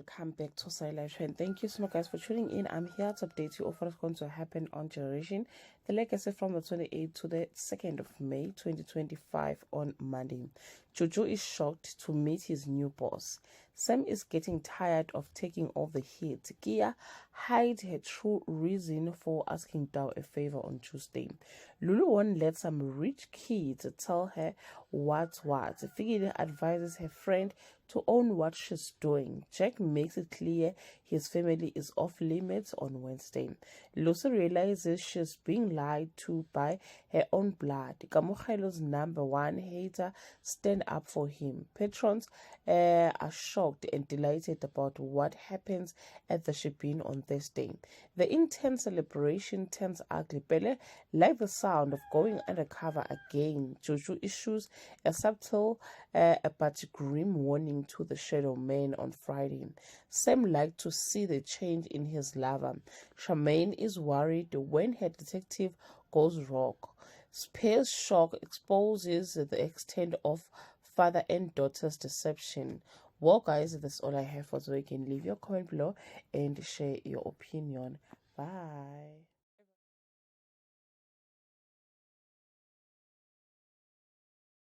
welcome back to Silent Trend. Thank you so much, guys, for tuning in. I'm here to update you of what's going to happen on Generation the legacy from the 28th to the 2nd of May 2025 on Monday. Jojo is shocked to meet his new boss. Sam is getting tired of taking all the heat. Kia hides her true reason for asking Dao a favor on Tuesday. Lulu won't let some rich kid tell her what's what. Figgy advises her friend to own what she's doing. Jack makes it clear his family is off limits on Wednesday. Lucy realizes she's being lied to by her own blood. Kamokhailo's #1 hater stand up for him. Patrons are shocked and delighted about what happens at the Shebeen on Thursday. The intense celebration turns ugly. Pele like the sound of going undercover again. Jojo issues a subtle but grim warning to the Shadow Man on Friday. Sam liked to see the change in his lover. Charmaine is worried when her detective goes rogue. Spears' shock exposes the extent of father and daughter's deception. Well, guys, that's all I have for today. You can leave your comment below and share your opinion. Bye.